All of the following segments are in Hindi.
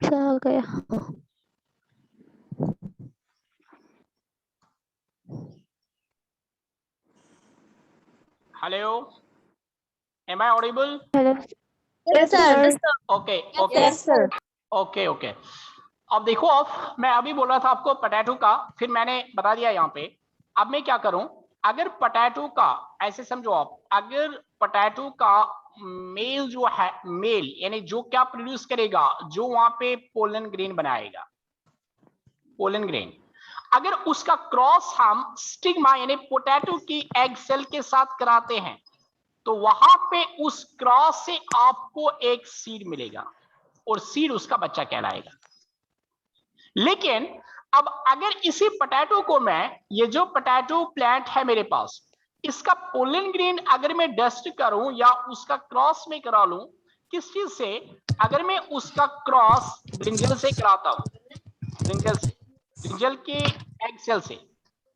आ गया। Hello, am I audible? Hello. Yes, sir. Okay okay Yes, sir. Okay okay. अब देखो, अब मैं अभी बोल रहा था आपको पोटैटो का, फिर मैंने बता दिया यहाँ पे। अब मैं क्या करूं, अगर पोटैटो का, ऐसे समझो आप, अगर पोटैटो का मेल जो है, मेल यानी जो क्या प्रोड्यूस करेगा, जो वहां पे पोलन ग्रेन बनाएगा, पोलन ग्रेन, अगर उसका क्रॉस हम स्टिग्मा यानी पोटैटो की एग सेल के साथ कराते हैं, तो वहां पे उस क्रॉस से आपको एक सीड मिलेगा और सीड उसका बच्चा कहलाएगा। लेकिन अब अगर इसी पोटैटो को मैं, ये जो पोटैटो प्लांट है मेरे पास, इसका पोलन ग्रेन अगर मैं डस्ट करूं या उसका क्रॉस में करा लूं, किस चीज से, अगर मैं उसका क्रॉस ब्रिंजल से कराता हूं, ब्रिंजल से, ब्रिंजल के एग सेल से,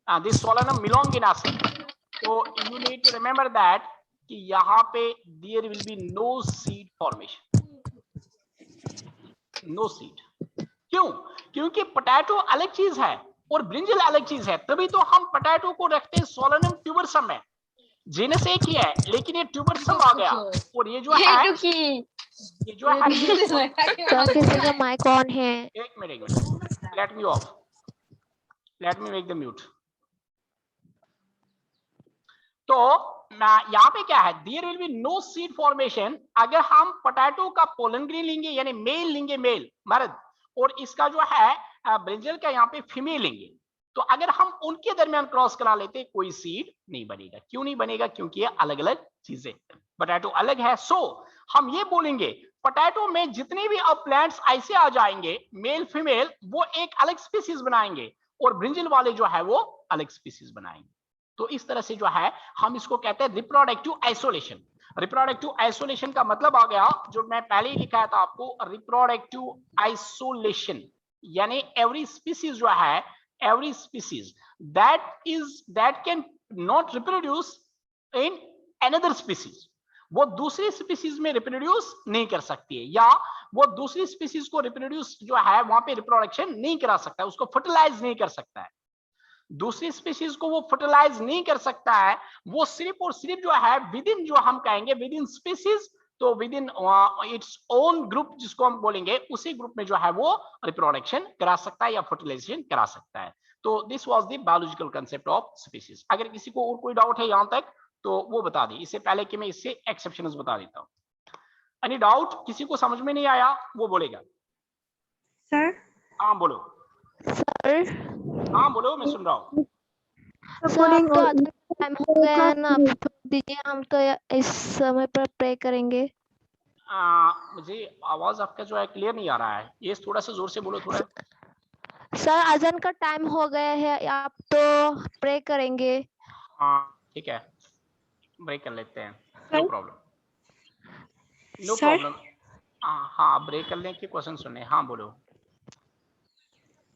दिस सोलनम मिलोंगिना से, तो you need to remember that कि यहां पे there will be no seed formation, no seed. क्यों? क्योंकि पोटैटो अलग चीज है और ब्रिंजल अलग चीज है, तभी तो हम पोटैटो को रखते हैं सोलनम ट्यूबरसम में। जीनस एक ही है, लेकिन ये ट्यूबरसम आ गया, और ये जो है, ये जो है, सर किसी का माइक ऑन है। एक minute, let me off, let me make the mute. तो यहाँ पे क्या है, there will be no seed formation अगर हम पोटैटो का पोलन ग्रेन लेंगे, यानी मेल लेंगे, मेल मर्द, और इसका जो है ब्रिंजल का यहाँ पे फीमेल लेंगे, तो अगर हम उनके दरमियान क्रॉस करा लेते, कोई सीड नहीं बनेगा। क्यों नहीं बनेगा? क्योंकि ये अलग अलग चीजें, पोटैटो अलग है। सो हम ये बोलेंगे, पोटैटो में जितने भी अब प्लांट्स ऐसे आ जाएंगे मेल फीमेल, वो एक अलग स्पीसीज बनाएंगे, और ब्रिंजल वाले जो है वो अलग स्पीसीज बनाएंगे। तो इस तरह से जो है हम इसको कहते हैं रिप्रोडक्टिव आइसोलेशन। रिप्रोडक्टिव आइसोलेशन का मतलब आ गया, जो मैं पहले ही लिखा था आपको, रिप्रोडक्टिव आइसोलेशन, यानी एवरी स्पीसीज जो है, every species that can not reproduce in another species, वो दूसरी स्पीसीज में रिप्रोड्यूस नहीं कर सकती है, या वो दूसरी स्पीसीज को रिप्रोड्यूस जो है वहां पे रिप्रोडक्शन नहीं करा सकता है, उसको फर्टिलाइज नहीं कर सकता है, दूसरी स्पीशीज को वो फर्टिलाइज नहीं कर सकता है, वो सिर्फ और सिर्फ जो है विद इन, जो हम कहेंगे विद इन स्पीशीज, तो with in its own group जिसको हम बोलेंगे, उसी ग्रुप में जो है वो रिप्रोडक्शन करा सकता है या फर्टिलाइजेशन करा सकता है। तो this was the biological concept of species. अगर किसी को और कोई डाउट है यहां तक तो वो बता दी, इससे पहले कि मैं इससे एक्सेप्शंस बता देता हूं। Any doubt? किसी को समझ में नहीं आया वो बोलेगा। सर, हाँ बोलो, सर हाँ बोलो, मैं सुन रहा हूँ। सर अब तो अदन का टाइम हो गया है ना, आप छोड़ दीजिए, हम तो इस समय पर प्रे करेंगे। मुझे आवाज आपका जो है क्लियर नहीं आ रहा है, ये थोड़ा सा जोर से बोलो थोड़ा। सर अजन का टाइम हो गया है, आप तो प्रे करेंगे। हाँ ठीक है, ब्रेक कर लेते हैं, no problem, no sir, problem. हाँ ब्रेक कर लें कि क्वेश्चन सुने? हाँ बोलो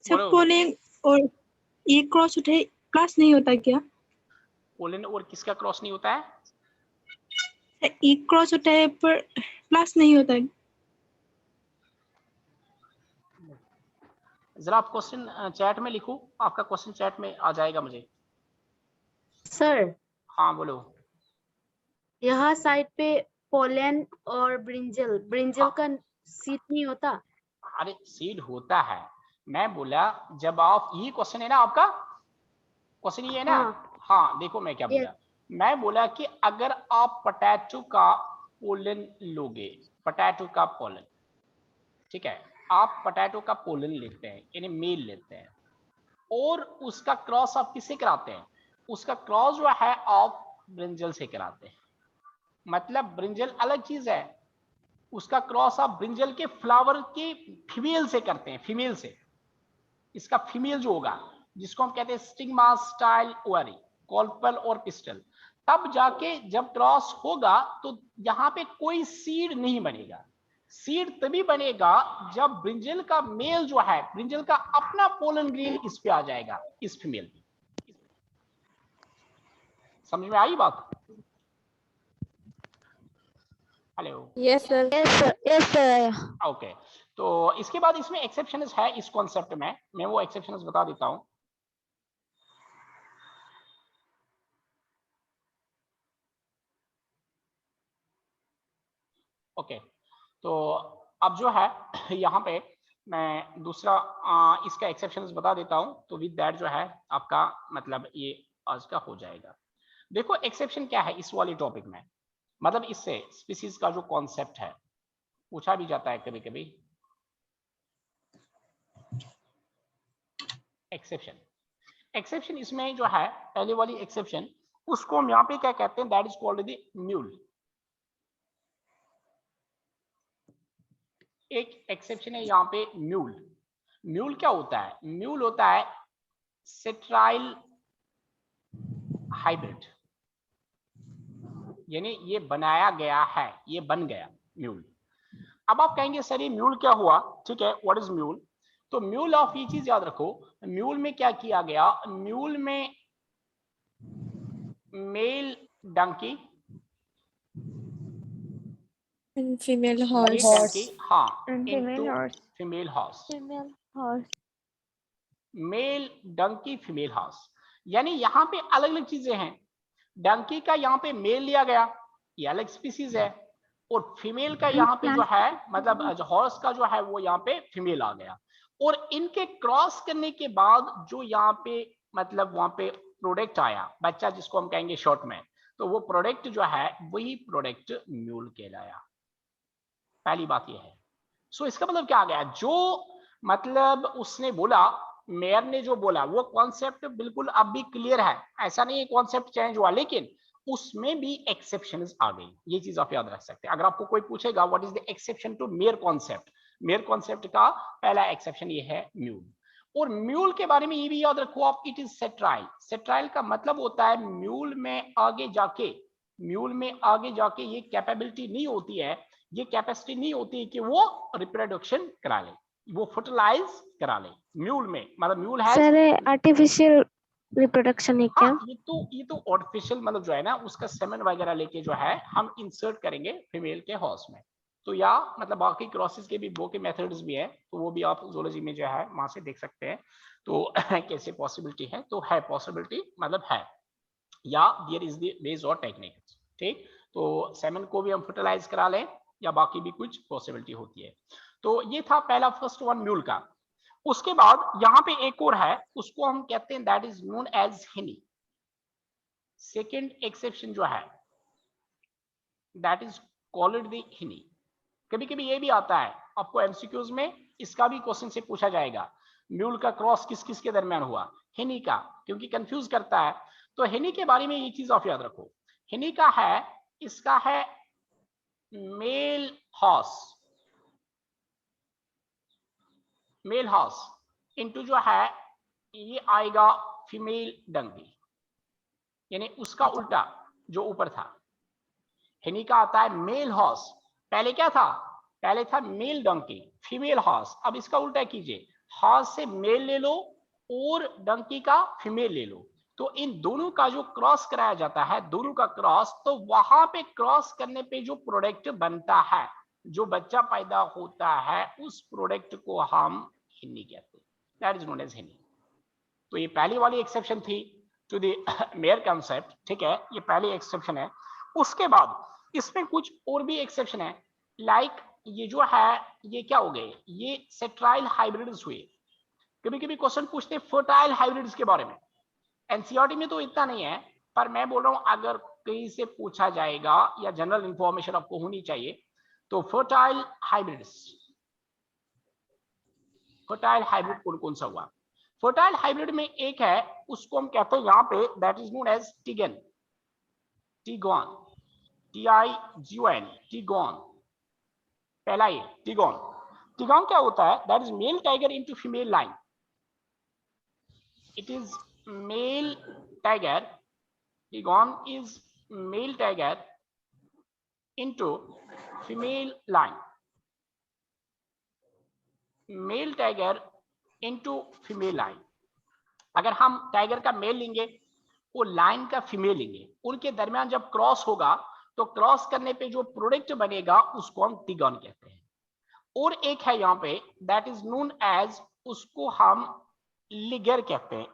सर बोलो। पोलिंग और ये क्रॉस उठे क्लास नहीं होता क्या? पोलन और किसका क्रॉस नहीं होता है? सर, एक क्रॉस उठाए पर क्लास नहीं होता है। जरा आप क्वेश्चन चैट में लिखो, आपका क्वेश्चन चैट में आ जाएगा मुझे। सर हाँ बोलो। यहाँ साइड पे पोलन और ब्रिंजल, ब्रिंजल का सीड नहीं होता? अरे सीड होता है, मैं बोला जब आप, ये क्वेश्चन है ना आपका, क्वेश्चन ये है ना? हाँ। हाँ देखो मैं क्या बोला, मैं बोला कि अगर आप पोटैटो का पोलन लोगे, पोटैटो का पोलन, ठीक है, आप पोटैटो का पोलन लेते हैं यानी मेल लेते हैं, और उसका क्रॉस आप किससे कराते हैं? उसका क्रॉस जो है आप ब्रिंजल से कराते हैं। मतलब ब्रिंजल अलग चीज है, उसका क्रॉस आप ब्रिंजल के फ्लावर के फीमेल से करते हैं, फीमेल से। इसका फीमेल जो होगा, जिसको हम कहते हैं स्टिग्मा स्टाइल ओवरी, कॉल्पल और पिस्टल, तब जाके जब क्रॉस होगा तो यहाँ पे कोई सीड नहीं बनेगा। सीड तभी बनेगा जब ब्रिंजल का मेल जो है, ब्रिंजल का अपना पोलन ग्रेन इस पे आ जाएगा, इस फीमेल पे। समझ में आई बात? Hello, Yes, sir. Yes sir. Okay. तो इसके बाद इसमें एक्सेप्शंस है इस कॉन्सेप्ट में, मैं वो एक्सेप्शंस बता देता हूं। ओके, तो अब जो है यहाँ पे मैं दूसरा इसका एक्सेप्शंस बता देता हूं, तो विद दैट जो है आपका मतलब ये आज का हो जाएगा। देखो एक्सेप्शन क्या है इस वाले टॉपिक में, मतलब इससे स्पीसीज का जो कॉन्सेप्ट है पूछा भी जाता है कभी कभी। एक्सेप्शन इसमें जो है पहले वाली एक्सेप्शन, उसको हम यहाँ पे क्या कहते हैं, that is called the mule. एक एक्सेप्शन है यहाँ पे म्यूल। म्यूल क्या होता है? म्यूल होता है सेट्राइल हाइब्रिड, यानी ये बनाया गया है, ये बन गया म्यूल। अब आप कहेंगे सर ये म्यूल क्या हुआ? ठीक है, व्हाट इज म्यूल? तो म्यूल ऑफ ये चीज याद रखो, म्यूल में क्या किया गया, म्यूल में male donkey And female male horse. Donkey, हाँ, And female into horse. Female horse, Female horse. Male donkey female horse, यानी यहाँ पे अलग अलग चीजें हैं। डंकी का यहाँ पे मेल लिया गया, ये अलग स्पीसीज है, और फीमेल का यहाँ पे जो है मतलब हॉर्स का जो है वो यहाँ पे फीमेल आ गया, और इनके क्रॉस करने के बाद जो यहाँ पे मतलब वहां पे प्रोडक्ट आया, बच्चा जिसको हम कहेंगे शॉर्ट में, तो वो प्रोडक्ट जो है वही प्रोडक्ट म्यूल कहलाया। पहली बात ये है। सो इसका मतलब क्या आ गया, जो मतलब उसने बोला, मेयर ने जो बोला वो कॉन्सेप्ट बिल्कुल अब भी क्लियर है, ऐसा नहीं है कॉन्सेप्ट चेंज हुआ, लेकिन उसमें भी एक्सेप्शंस आ गई। ये चीज आप याद रख सकते हैं। अगर आपको कोई पूछेगा what is the exception to Mayr concept, Mayr concept का पहला एक्सेप्शन ये है म्यूल। और म्यूल के बारे में ये भी याद रखो आप, इट इज सेट्राइल। सेट्राइल का मतलब होता है म्यूल में आगे जाके, म्यूल में आगे जाके ये कैपेबिलिटी नहीं होती है, ये कैपेसिटी नहीं होती है कि वो रिप्रोडक्शन करा ले, वो फर्टिलाइज करा ले। म्यूल में मतलब म्यूल है सर आर्टिफिशियल रिप्रोडक्शन है क्या? हाँ, ये तो आर्टिफिशियल मतलब जो है ना उसका सेमेन वगैरह लेके जो है हम इंसर्ट करेंगे फीमेल के हॉर्स में। तो या मतलब बाकी क्रॉसेस के भी वो के मेथड्स भी हैं, तो वो भी आप जूलॉजी में जो है वहां से देख सकते हैं। तो कैसे पॉसिबिलिटी है, तो है पॉसिबिलिटी मतलब है, या देयर इज द वेज और टेक्निक्स। ठीक, तो सेमेन को भी हम फर्टिलाइज करा लें या बाकी भी कुछ पॉसिबिलिटी होती है। तो ये था पहला फर्स्ट वन म्यूल का। उसके बाद यहाँ पे एक और है, उसको हम कहते हैं दैट इज नोन एज हेनी। सेकेंड एक्सेप्शन जो है दैट इज कॉल्ड द हेनी। कभी कभी ये भी आता है आपको एमसीक्यूज में, इसका भी क्वेश्चन से पूछा जाएगा, म्यूल का क्रॉस किस किस के दरमियान हुआ, हेनी का, क्योंकि कंफ्यूज करता है। तो हेनी के बारे में ये चीज आप याद रखो, हेनी का है, इसका है male horse, male horse into जो है ये आएगा फीमेल डंकी, यानी उसका उल्टा जो ऊपर था। हेनी का आता है मेल हॉर्स, पहले क्या था, पहले था मेल डंकी फीमेल हॉर्स, अब इसका उल्टा कीजिए, हॉर्स से मेल ले लो और डंकी का फीमेल ले लो, तो इन दोनों का जो क्रॉस कराया जाता है, दोनों का क्रॉस, तो वहां पे क्रॉस करने पे जो प्रोडक्ट बनता है, जो बच्चा पैदा होता है, उस प्रोडक्ट को हम हेनी कहते हैं, दैट इज नोन एज हेनी। तो ये पहली वाली एक्सेप्शन थी टू द मेयर कॉन्सेप्ट। ठीक है, ये पहली एक्सेप्शन है। उसके बाद इसमें कुछ और भी एक्सेप्शन है, लाइक ये जो है ये क्या हो गए, ये सेट्राइल हाइब्रिड्स हुए। कभी कभी क्वेश्चन पूछते हैं फर्टाइल हाइब्रिड्स के बारे में, एनसीईआरटी में तो इतना नहीं है, पर मैं बोल रहा हूं अगर कहीं से पूछा जाएगा या जनरल इंफॉर्मेशन आपको होनी चाहिए, तो फर्टाइल हाइब्रिड्स, फर्टाइल हाइब्रिड कौन कौन सा हुआ? फर्टाइल हाइब्रिड में एक है, उसको हम कहते हैं यहाँ पे that is known as tigon, tigon, TIGON, tigon. पहला ये टिगॉन। टिगॉन क्या होता है, that is male tiger into female lion, it is male tiger, tigon is male tiger into female lion, male tiger into female lion. अगर हम टाइगर का मेल लेंगे और लाइन का फीमेल लेंगे, उनके दरमियान जब क्रॉस होगा तो क्रॉस करने पे जो प्रोडक्ट बनेगा उसको हम टिगॉन कहते हैं। और एक है यहाँ पे दैट इज नोन एज, उसको हम लिगर कहते हैं,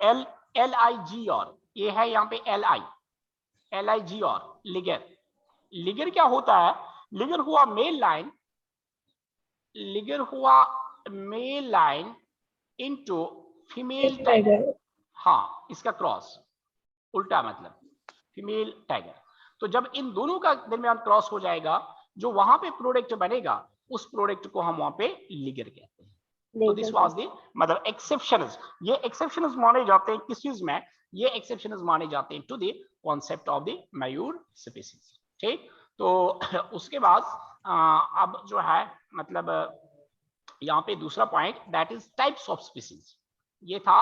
LIGR, ये है यहाँ पे LIGR, लिगर। लिगर क्या होता है? लिगर हुआ मेल लाइन, लिगर हुआ male lion into female tiger. हाँ, इसका क्रॉस उल्टा मतलब फीमेल टाइगर। तो जब इन दोनों का दरमियान क्रॉस हो जाएगा, जो वहां पे प्रोडक्ट बनेगा उस प्रोडक्ट को हम वहां पे लिगर कहते हैं। तो दिस वाज द मतलब एक्सेप्शंस। ये एक्सेप्शंस माने जाते हैं किस चीज में? ये एक्सेप्शंस माने जाते हैं to the concept of the Mayr species. ठीक, तो उसके बाद अब जो है मतलब यहाँ पे दूसरा point that is types of species. ये था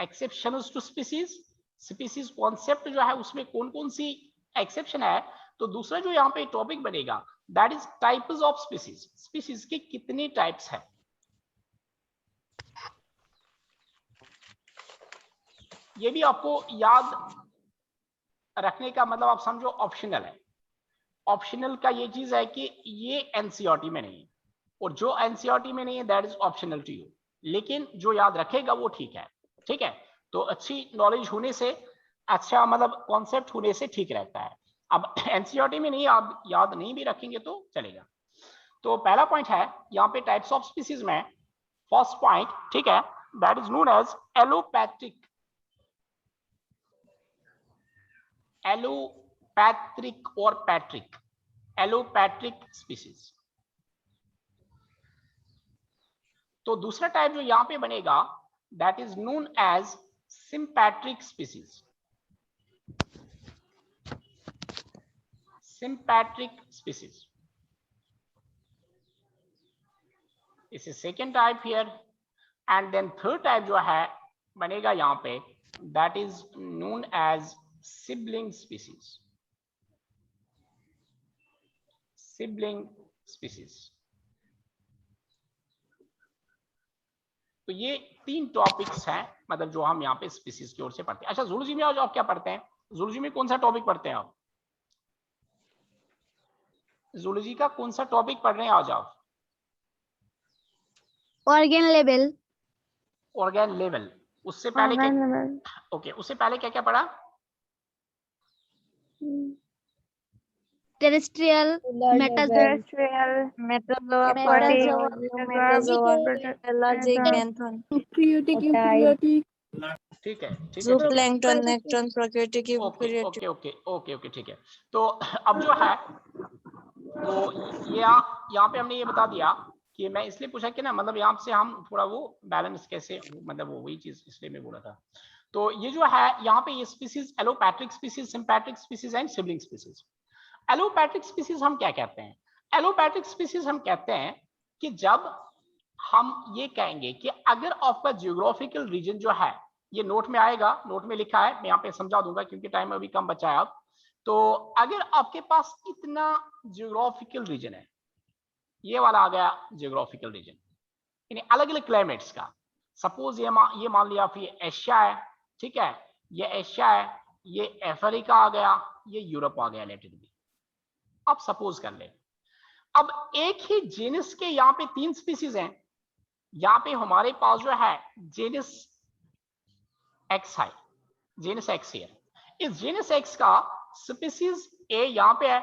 exceptions to species. Species concept जो है उसमें कौन कौन सी एक्सेप्शन है। तो दूसरा जो यहाँ पे टॉपिक बनेगा that is types of species. Species के कितने टाइप्स है? ये भी आपको याद रखने का मतलब आप समझो ऑप्शनल है। ऑप्शनल का ये चीज है कि ये एनसीईआरटी में नहीं है, और जो एनसीईआरटी में नहीं है that is optional to you, लेकिन जो याद रखेगा वो ठीक है। ठीक है, तो अच्छी नॉलेज होने से, अच्छा मतलब कॉन्सेप्ट होने से ठीक रहता है। अब एनसीईआरटी में नहीं, आप याद नहीं भी रखेंगे तो चलेगा। तो पहला पॉइंट है यहाँ पे टाइप्स ऑफ स्पीसीज में, फर्स्ट पॉइंट, ठीक है, that is known as allopathic. Allopathic और पैट्रिक, एलोपैट्रिक स्पीसीज। तो दूसरा टाइप जो यहां पे बनेगा that is known as sympatric species. Sympatric species इस second type here. And then third type जो है बनेगा यहां पे that is known as sibling species. Sibling species. तो ये तीन टॉपिक्स हैं मतलब जो हम यहाँ पे स्पीसीज की ओर से पढ़ते हैं। अच्छा, जूलॉजी में आज आप क्या पढ़ते हैं? जूलॉजी में कौन सा टॉपिक पढ़ते हैं आप? जूलॉजी का कौन सा टॉपिक पढ़ रहे हैं आज आप? Organ level. Organ level. उससे पहले क्या? ओके, उससे पहले क्या क्या पढ़ा? टेरेस्ट्रियल, ठीक है, ठीक है, zooplankton, nekton, prokaryotic, okay okay okay okay, ठीक है। तो अब जो है तो ये यहाँ पे हमने ये बता दिया कि मैं इसलिए पूछा कि ना मतलब यहाँ से हम थोड़ा वो बैलेंस कैसे, मतलब वो वही चीज इसलिए मैं बोला था। तो ये जो है यहाँ पे ये species allopatric species, sympatric species and sibling species. Allopatric species हम क्या कहते हैं? एलोपैट्रिक स्पीसीज हम कहते हैं कि जब हम ये कहेंगे कि अगर आपका जियोग्राफिकल रीजन जो है, ये नोट में आएगा, नोट में लिखा है, मैं यहाँ पे समझा दूंगा क्योंकि टाइम अभी कम बचा है। अब तो अगर आपके पास इतना जियोग्राफिकल रीजन है, ये वाला आ गया जियोग्राफिकल रीजन, यानी अलग अलग क्लाइमेट्स का, सपोज ये मान लिया फिर एशिया है, ठीक है, ये एशिया है, ये अफ्रीका आ गया, ये यूरोप आ गया, लेट इट बी। अब सपोज कर ले, अब एक ही जेनस के यहाँ पे 3 स्पीसीज हैं। यहाँ पे हमारे पास जो है जेनस एक्स है, जेनस एक्स है। इस जेनस एक्स का स्पीसीज ए यहाँ पे है,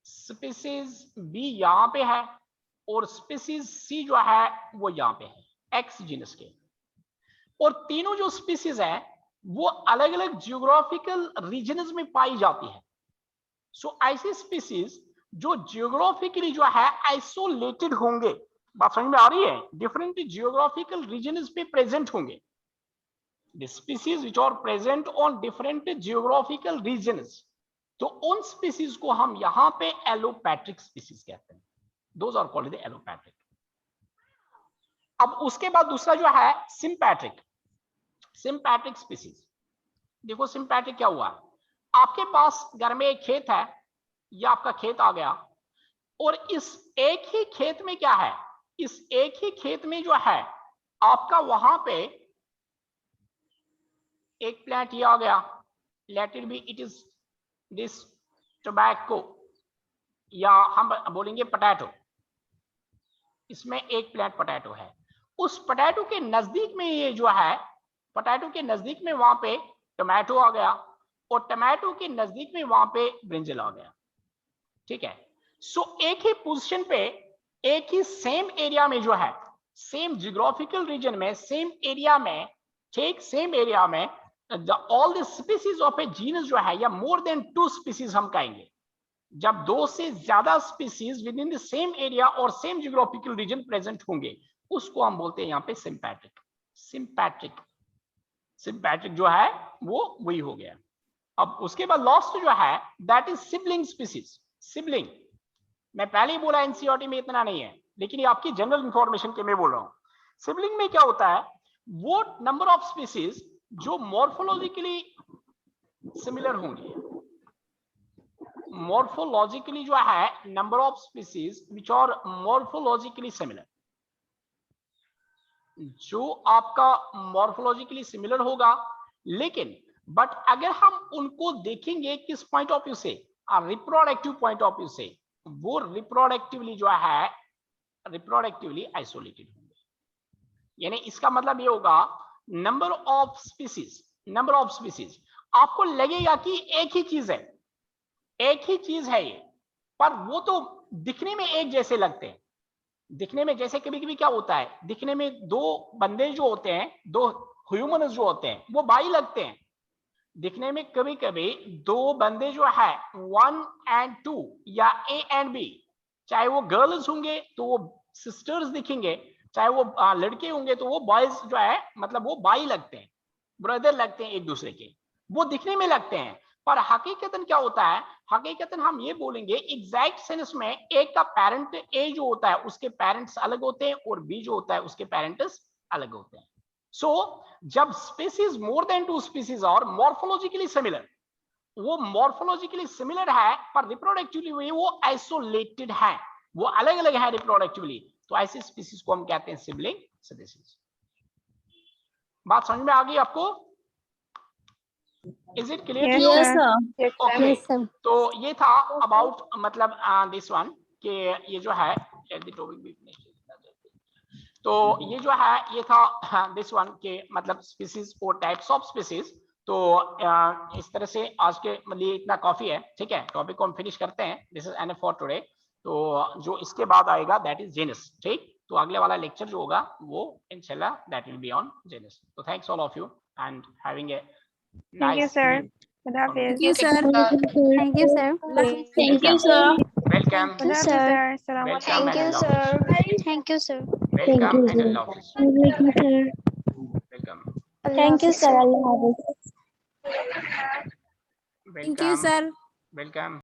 स्पीसीज बी यहाँ पे है, और स्पीसीज सी जो है वो यहाँ पे है, एक्स जीनस के। और तीनों जो स्पीसीज है वो अलग अलग जियोग्राफिकल रीजन्स में पाई जाती है। सो ऐसी स्पीसीज जो जियोग्राफिकली जो है आइसोलेटेड होंगे, बात समझ में आ रही है, डिफरेंट जियोग्राफिकल रीजन्स पे प्रेजेंट होंगे। The species which are present on different geographical regions, तो उन स्पीसीज को हम यहां पे एलोपैट्रिक स्पीसीज कहते हैं। Those are called the allopatric. अब उसके बाद दूसरा जो है सिंपैट्रिक, सिंपैट्रिक स्पीसीज। देखो सिंपैट्रिक क्या हुआ, आपके पास घर में एक खेत है, ये आपका खेत आ गया, और इस एक ही खेत में क्या है, इस एक ही खेत में जो है आपका वहां पे एक प्लांट ये आ गया, let it be, it is this tobacco या हम बोलेंगे पोटैटो, इसमें एक प्लांट पोटैटो है, उस पोटैटो के नजदीक में ये जो है, पोटैटो के नजदीक में वहां पे टोमेटो आ गया और टोमेटो के नजदीक में वहां पे ब्रिंजल आ गया, ठीक है। सो एक ही पोजीशन पे, एक ही सेम एरिया में जो है, सेम जियोग्राफिकल रीजन में, सेम एरिया में, ठीक सेम एरिया में, all the species of A genus जो है, या मोर देन 2 स्पीसीज हम कहेंगे, जब 2 से ज्यादा species with in the same area और सेम जियोग्राफिकल रीजन प्रेजेंट होंगे, उसको हम बोलते हैं यहाँ पे सिंपैट्रिक। सिंपैट्रिक, सिंपैट्रिक जो है वो वही हो गया। अब उसके बाद लास्ट जो है that is sibling species. Sibling मैं पहले ही बोला एनसीईआरटी में इतना नहीं है, लेकिन ये आपकी जनरल इंफॉर्मेशन के मैं बोल रहा हूँ। सिबलिंग में क्या होता है, वो नंबर ऑफ स्पीसीज जो मॉर्फोलॉजिकली सिमिलर होंगे, मॉर्फोलॉजिकली जो है number of species which are morphologically similar, जो आपका मॉर्फोलॉजिकली सिमिलर होगा, लेकिन बट अगर हम उनको देखेंगे किस पॉइंट ऑफ व्यू से, रिप्रोडक्टिव पॉइंट ऑफ व्यू से, वो रिप्रोडक्टिवली जो है रिप्रोडक्टिवली आइसोलेटेड होंगे। यानी इसका मतलब ये होगा number of species, number of species आपको लगेगा कि एक ही चीज है, एक ही चीज है ये, पर वो तो दिखने में एक जैसे लगते हैं। दिखने में जैसे कभी कभी क्या होता है, दिखने में 2 बंदे जो होते हैं, 2 ह्यूमन जो होते हैं वो भाई लगते हैं। दिखने में कभी कभी 2 बंदे जो है 1 and 2 या A and B, चाहे वो गर्ल्स होंगे तो वो सिस्टर्स दिखेंगे, चाहे वो लड़के होंगे तो वो बॉयज जो है मतलब वो भाई लगते हैं, ब्रदर लगते हैं एक दूसरे के, वो दिखने में लगते हैं। पर हकीकतन क्या होता है, हकीकतन हम ये बोलेंगे एग्जैक्ट सेंस में एक का पेरेंट ए जो होता है उसके पेरेंट्स अलग होते हैं और बी जो होता है उसके पेरेंट्स अलग होते हैं। सो जब स्पीसीज मोर देन 2 स्पीसीज और मॉर्फोलॉजिकली सिमिलर, वो मॉर्फोलॉजिकली सिमिलर है पर रिप्रोडक्टिवली वो आइसोलेटेड है, वो अलग अलग है रिप्रोडक्टिवली, तो ऐसी स्पीसीज को हम कहते हैं सिबलिंग स्पीसीज। बात समझ में आ गई आपको? Is it clear to you? Yes, sir. Okay. तो ये था अबाउट मतलब दिस वन कि ये जो है तो ये जो है ये था दिस वन के मतलब स्पीसीज और टाइप्स ऑफ स्पीसीज। तो इस तरह से आज के लिए इतना काफी है, ठीक है। टॉपिक को हम फिनिश करते हैं, this is enough for today. तो जो इसके बाद आएगा दैट इज जेनस, ठीक। तो अगले वाला लेक्चर जो होगा वो इंशाल्लाह that will be on genus. तो thanks all of you and having a Thank you, nice sir. evening. Good afternoon. Thank you, sir. Thank you, sir. Thank you, sir. Welcome. Good afternoon, sir. Assalamu Welcome alaikum. and Allah Hafiz. Thank you, sir. Welcome and Allah Hafiz. Welcome. Thank you, sir. Welcome. Thank you, sir. Welcome.